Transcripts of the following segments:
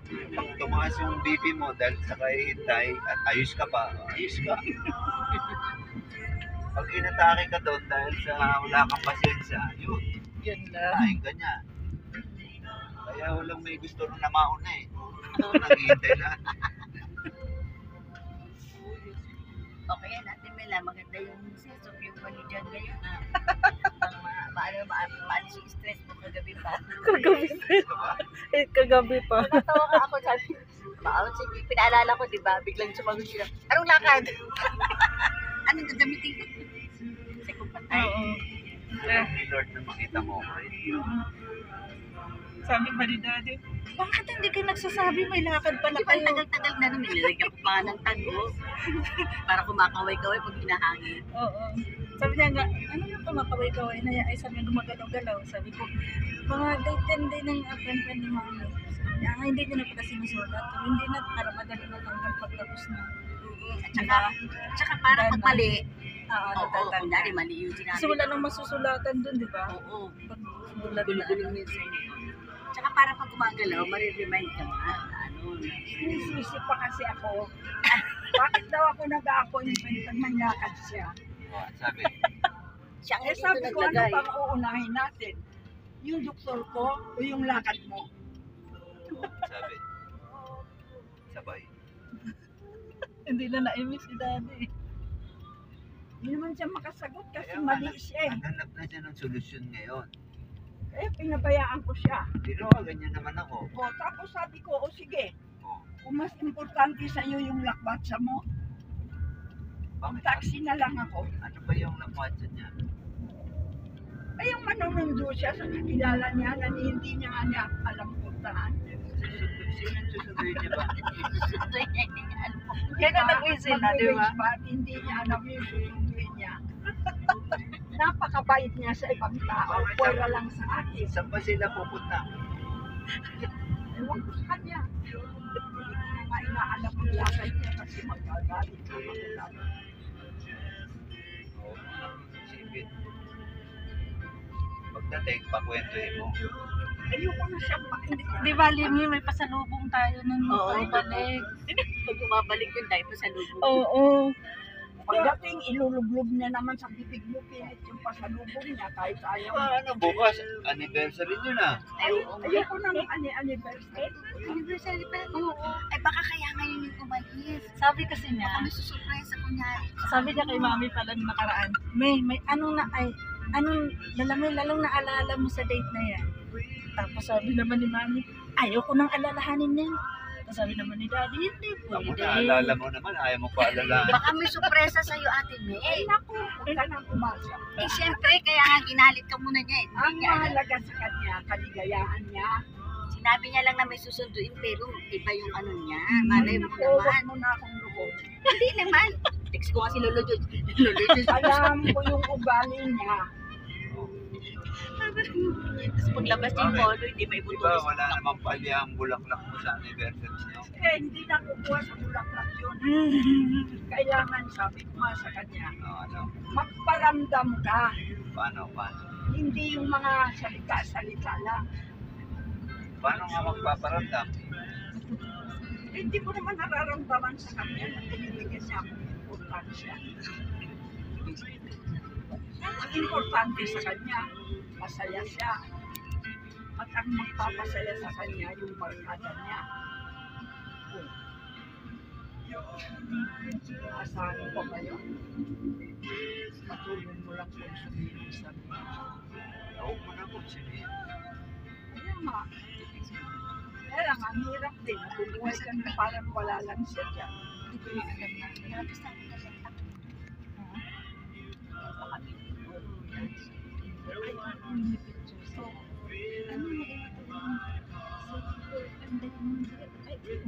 Pag tumaas yung BP mo dahil sa kahihintay at ayos ka pa, ayos ka. Pag inatake ka doon dahil sa wala kang pasensya, yun, Yun lang. kain ka niya. Kaya walang may gusto rin na mauna eh. Naghihintay na. Okay yan, Ate Mela, maganda yung sense of humor ni John ngayon. Maalis yung stress mo kagabi pa. Kagabi pa. Kagabi pa. Natawa ka ako, sabi, sige, pinaalala ko, di ba? Biglang sumagot sila, anong lakad? Anong gagamitin ko? Kasi kung patay. Oo. Ni Lord na makita mo ko. Sabi pa ni Daddy, bakit hindi ka nagsasabi may lakad pala Di ba, kayo? tagal-tagal na nung nilagyan ko pa nga ng tago. Para kumakaway-kaway pag hinahangin. Oo. Sabi niya nga, ano yung kumakaway-kaway na yan? Ay, sabi niya gumagalaw-galaw. Sabi ko, mga day ng friend ni Mami. Sabi niya, hindi ko na pala sinusulat. Hindi na, para madali na tanggal pagtapos na. At saka para pag mali, Oo, oo, natatanda. kunyari mali yung sinabi. Kasi wala nang masusulatan dun, di ba? Oo. Pag sulat na. Gulo-gulo minsan eh. Tsaka para pag gumagalaw, mariremind ka nga. Ano, Sinisisi pa kasi ako. Bakit daw ako nag-a-appointment pag manlakad siya? Sabi, siya nga Eh dito sabi ko, ano naglagay. pang uunahin natin? Yung doktor ko o yung lakad mo? sabi, sabay. Hindi na na-miss si Daddy. Hindi naman siya makasagot kasi Kaya mali siya eh. Hanap na siya ng solusyon ngayon. Eh, pinabayaan ko siya. Hindi ganyan naman ako. O, tapos sabi ko, o sige, Oh, kung mas importante sa'yo yung lakbatsa mo, bakit? taxi na lang ako. Ano ba yung nakwatsa niya? Ay, yung manunundo siya sa kakilala niya na hindi niya nga niya alam puntahan. Sino susunduin niya ba? Ito yan, hindi niya alam. Kaya ka nag-whistle na, di ba? Mag-race hindi niya alam yung susunduin niya. Napakabait niya sa ibang tao, wala lang sa akin. Saan ba sila pupunta? Ewan ko sa kanya. Hindi ko nga inaalam ang lakay niya kasi magagalit na ako. Oo, sipit. Pagdating, pakwentuhin mo. Ayoko na siya pa. Di ba, Limi, may pasalubong tayo nun. Oo, balik. Pag bumabalik yun, dahil pa sa lubog. Oo. Pagdating, ilulublob niya naman sa bibig mo, pilit yung pasalubong niya kahit ayaw. Ano, bukas, anniversary niyo na. Ay, oo. Ayoko na ng anniversary. Anniversary pa. Oo. Ay, baka kaya ngayon yung umalis. Sabi kasi niya, Baka may susurprise ako niya. sabi niya kay Mami pala nung nakaraan, may anong lalong naalala mo sa date na yan. Tapos sabi naman ni Mami, ayaw ko nang alalahanin yan. Tapos sabi naman ni Daddy, hindi Ako pwede. naalala mo naman, ayaw mo pa alala. Baka may sorpresa sa'yo, Ate Ay, Mel. naku, huwag ka nang umasa. Eh, syempre, kaya nga ginalit ka muna niya eh. Ang Hindi niya alam. mahalaga sa kanya, kaligayahan niya. Sinabi niya lang na may susunduin, pero iba yung ano niya. Malay mo Naku, huwag naman. mo na akong lubog. Hindi naman. Text ko nga si Lolo Jud. Lolo Jud. Alam ko yung ugali niya. Tapos paglabas niya yung polo, hindi may Di buto. ba, wala namang palya ang bulaklak mo sa anniversary niyo. Eh, hindi na kukuha sa bulaklak yun. Kailangan, sabi ko nga sa kanya, Ano, magparamdam ka. paano? Hindi yung mga salita-salita lang. Paano nga magpaparamdam? Eh, hindi ko naman nararamdaman sa kanya na binibigyan niya akong importansya. Ang importante sa kanya, masaya siya. At ang magpapasaya sa kanya, yung barkada niya. Asahan ko ba yun? Patuloy mo lang kung sumihin sa mga. Huwag mo na kung sinihin. Kaya nga. Kaya lang, ang hirap din. Nabubuhay ka na parang wala lang siya dyan. Hindi ko na alam na. Nalabas na kita sa takot.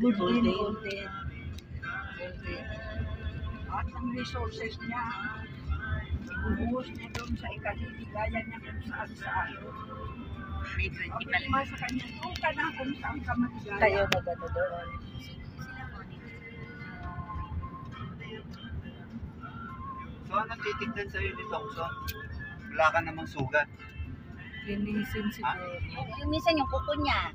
Golden. Golden. At ang resources niya, ibubuhos niya doon sa ikaliligaya niya kung saan saan. May 20 Sabi pala. ko nga sa kanya, doon ka na kung saan ka maligaya. Kayo na ba doon? Sila mo So, anong titignan sa'yo ni Thompson? Wala ka namang sugat. Linisin siguro. Yung minsan yung kuko niya.